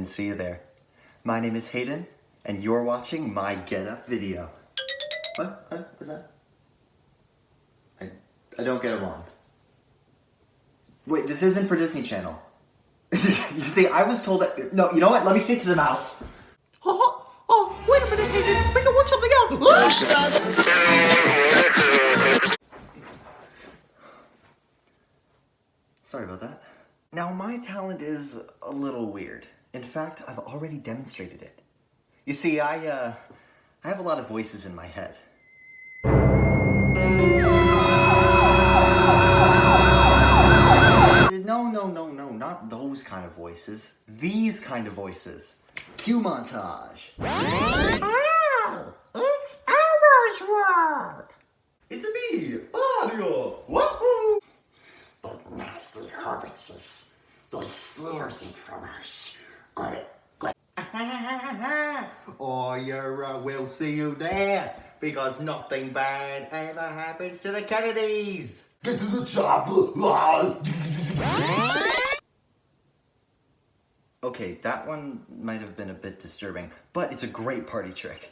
didn't see you there. My name is Hayden, and you're watching my GetUp video. What was that? I don't get it wrong. Wait, this isn't for Disney Channel. You see, I was told that... No, you know what? Let me stick to the mouse. Oh, wait a minute, Hayden. We can work something out. Sorry about that. Now, my talent is a little weird. In fact, I've already demonstrated it. You see, I have a lot of voices in my head. No, not those kind of voices. These kind of voices. Cue montage. Oh, it's Elmer's world. It's a me, Mario. Woohoo! The nasty hobbitses. They steals it from us. Got it. Oh, we'll see you there, because nothing bad ever happens to the Kennedys. Get to the chopper. Okay, that one might have been a bit disturbing, but it's a great party trick.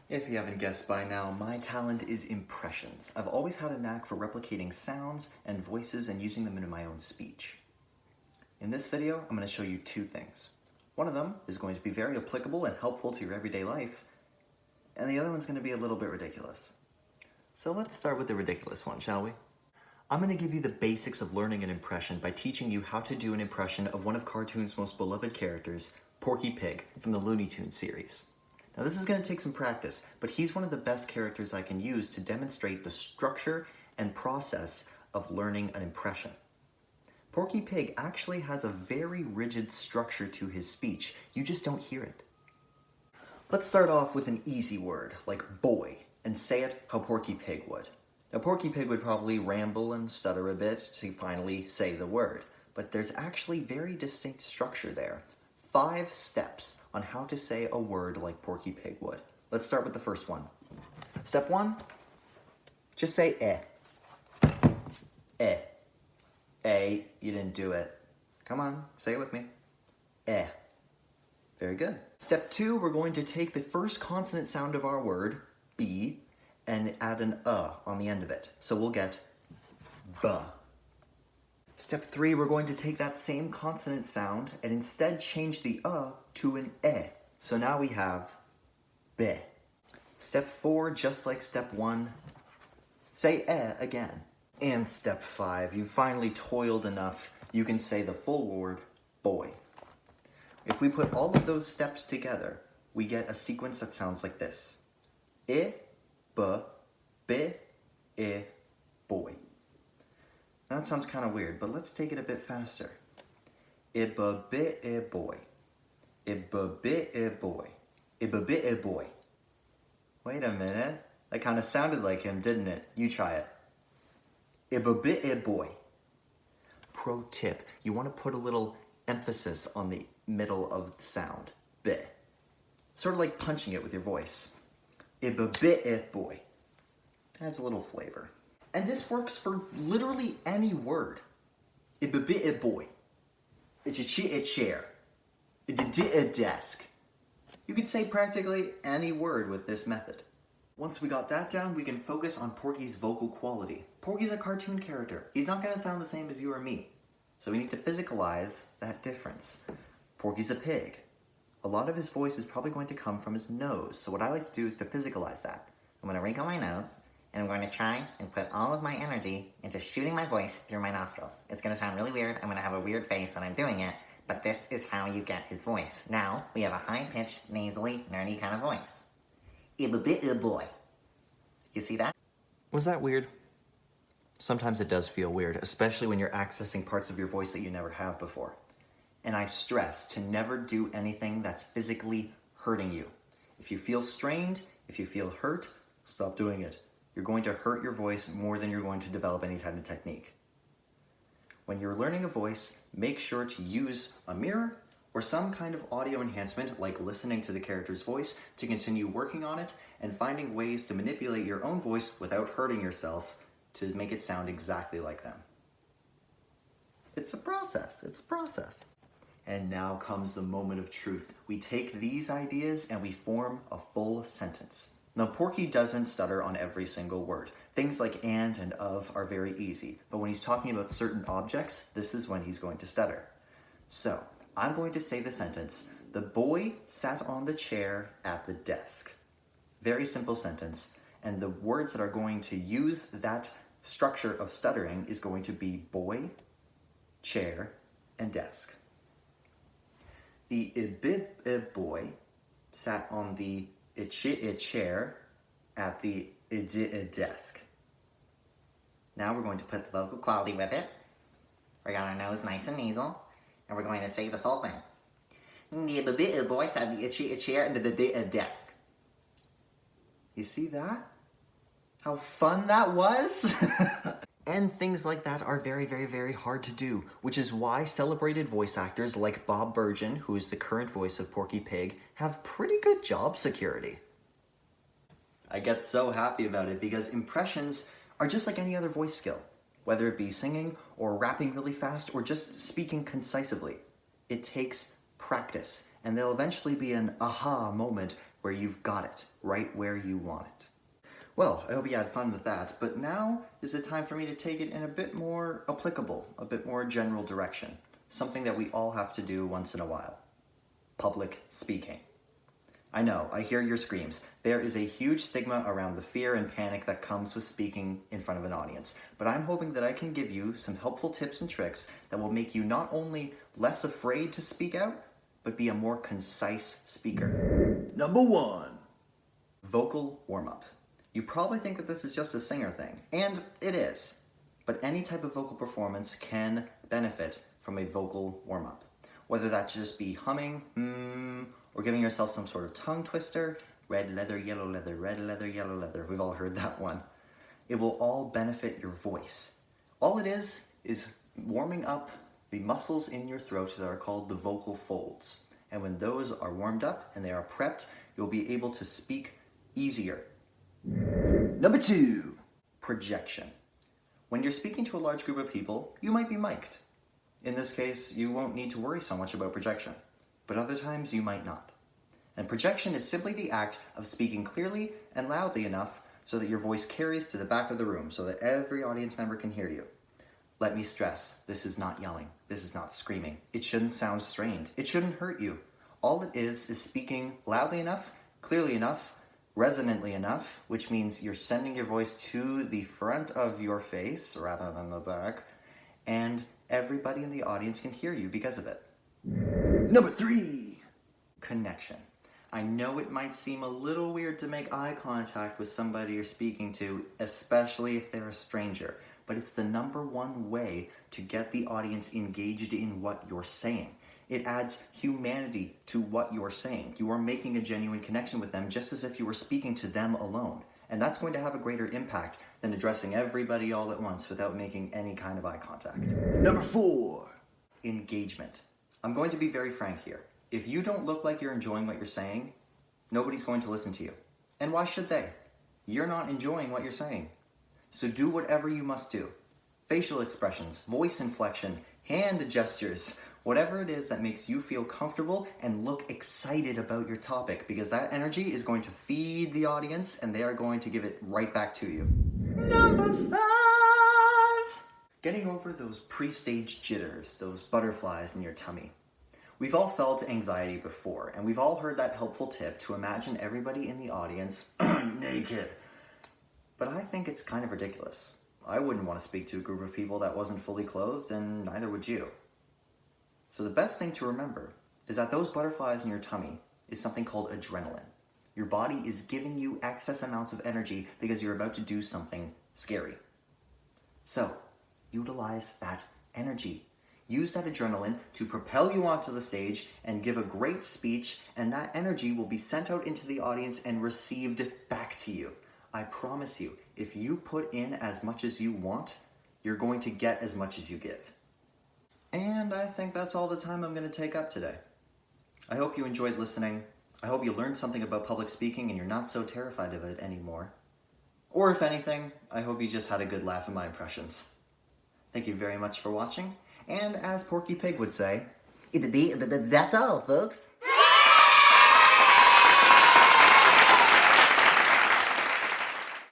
If you haven't guessed by now, my talent is impressions. I've always had a knack for replicating sounds and voices and using them in my own speech. In this video, I'm going to show you two things. One of them is going to be very applicable and helpful to your everyday life, and the other one's going to be a little bit ridiculous. So let's start with the ridiculous one, shall we? I'm going to give you the basics of learning an impression by teaching you how to do an impression of one of cartoon's most beloved characters, Porky Pig, from the Looney Tunes series. Now this is going to take some practice, but he's one of the best characters I can use to demonstrate the structure and process of learning an impression. Porky Pig actually has a very rigid structure to his speech, you just don't hear it. Let's start off with an easy word, like boy, and say it how Porky Pig would. Now Porky Pig would probably ramble and stutter a bit to finally say the word, but there's actually very distinct structure there. 5 steps on how to say a word like Porky Pig would. Let's start with the first one. Step 1, just say eh. Eh. A, you didn't do it. Come on, say it with me. Eh. Very good. Step 2, we're going to take the first consonant sound of our word, B, and add an on the end of it. So we'll get buh. Step 3, we're going to take that same consonant sound and instead change the to an eh. So now we have be. Step 4, just like step 1, say eh again. And step 5, you finally toiled enough, you can say the full word boy. If we put all of those steps together, we get a sequence that sounds like this. I, b, I, boy. Now that sounds kind of weird, but let's take it a bit faster. I, b, boy. I, b, boy. I, b, boy. Wait a minute. That kind of sounded like him, didn't it? You try it. I, b, boy. Pro tip, you want to put a little emphasis on the middle of the sound. B. Sort of like punching it with your voice. I, b, boy. Adds a little flavor. And this works for literally any word. I, b, boy. It's a chair. A desk. You could say practically any word with this method. Once we got that down, we can focus on Porky's vocal quality. Porky's a cartoon character. He's not going to sound the same as you or me. So we need to physicalize that difference. Porky's a pig. A lot of his voice is probably going to come from his nose. So what I like to do is to physicalize that. I'm going to wrinkle my nose, and I'm going to try and put all of my energy into shooting my voice through my nostrils. It's going to sound really weird. I'm going to have a weird face when I'm doing it, but this is how you get his voice. Now, we have a high-pitched, nasally, nerdy kind of voice. Boy. You see that? Was that weird? Sometimes it does feel weird, especially when you're accessing parts of your voice that you never have before. And I stress to never do anything that's physically hurting you. If you feel strained, if you feel hurt, stop doing it. You're going to hurt your voice more than you're going to develop any type of technique. When you're learning a voice, make sure to use a mirror or some kind of audio enhancement like listening to the character's voice to continue working on it and finding ways to manipulate your own voice without hurting yourself to make it sound exactly like them. It's a process. And now comes the moment of truth. We take these ideas and we form a full sentence. Now, Porky doesn't stutter on every single word. Things like and of are very easy, but when he's talking about certain objects, this is when he's going to stutter. So, I'm going to say the sentence, the boy sat on the chair at the desk. Very simple sentence, and the words that are going to use that structure of stuttering is going to be boy, chair, and desk. The boy sat on the chair at the desk. Now we're going to put the vocal quality with it. We got our nose nice and nasal, and we're going to say the full thing. The boy sat on the chair at the desk. You see that? How fun that was? And things like that are very, very, very hard to do, which is why celebrated voice actors like Bob Bergen, who is the current voice of Porky Pig, have pretty good job security. I get so happy about it because impressions are just like any other voice skill, whether it be singing or rapping really fast or just speaking concisely. It takes practice, and there'll eventually be an aha moment where you've got it right where you want it. Well, I hope you had fun with that, but now is the time for me to take it in a bit more applicable, a bit more general direction. Something that we all have to do once in a while. Public speaking. I know, I hear your screams. There is a huge stigma around the fear and panic that comes with speaking in front of an audience, but I'm hoping that I can give you some helpful tips and tricks that will make you not only less afraid to speak out, but be a more concise speaker. Number 1. Vocal warm-up. You probably think that this is just a singer thing, and it is. But any type of vocal performance can benefit from a vocal warm-up. Whether that just be humming, or giving yourself some sort of tongue twister, red leather, yellow leather, red leather, yellow leather. We've all heard that one. It will all benefit your voice. All it is warming up the muscles in your throat that are called the vocal folds. And when those are warmed up and they are prepped, you'll be able to speak easier. Number 2, projection. When you're speaking to a large group of people, you might be mic'd. In this case, you won't need to worry so much about projection, but other times you might not. And projection is simply the act of speaking clearly and loudly enough so that your voice carries to the back of the room so that every audience member can hear you. Let me stress, this is not yelling. This is not screaming. It shouldn't sound strained. It shouldn't hurt you. All it is speaking loudly enough, clearly enough, resonantly enough, which means you're sending your voice to the front of your face rather than the back, and everybody in the audience can hear you because of it. Number 3, connection. I know it might seem a little weird to make eye contact with somebody you're speaking to, especially if they're a stranger, but it's the number 1 way to get the audience engaged in what you're saying. It adds humanity to what you're saying. You are making a genuine connection with them just as if you were speaking to them alone. And that's going to have a greater impact than addressing everybody all at once without making any kind of eye contact. Number 4, engagement. I'm going to be very frank here. If you don't look like you're enjoying what you're saying, nobody's going to listen to you. And why should they? You're not enjoying what you're saying. So do whatever you must do. Facial expressions, voice inflection, hand gestures, whatever it is that makes you feel comfortable and look excited about your topic, because that energy is going to feed the audience and they are going to give it right back to you. Number 5! Getting over those pre-stage jitters, those butterflies in your tummy. We've all felt anxiety before, and we've all heard that helpful tip to imagine everybody in the audience naked. But I think it's kind of ridiculous. I wouldn't want to speak to a group of people that wasn't fully clothed, and neither would you. So the best thing to remember is that those butterflies in your tummy is something called adrenaline. Your body is giving you excess amounts of energy because you're about to do something scary. So, utilize that energy. Use that adrenaline to propel you onto the stage and give a great speech, and that energy will be sent out into the audience and received back to you. I promise you, if you put in as much as you want, you're going to get as much as you give. And I think that's all the time I'm going to take up today. I hope you enjoyed listening. I hope you learned something about public speaking and you're not so terrified of it anymore. Or if anything, I hope you just had a good laugh at my impressions. Thank you very much for watching, and as Porky Pig would say, That's all, folks.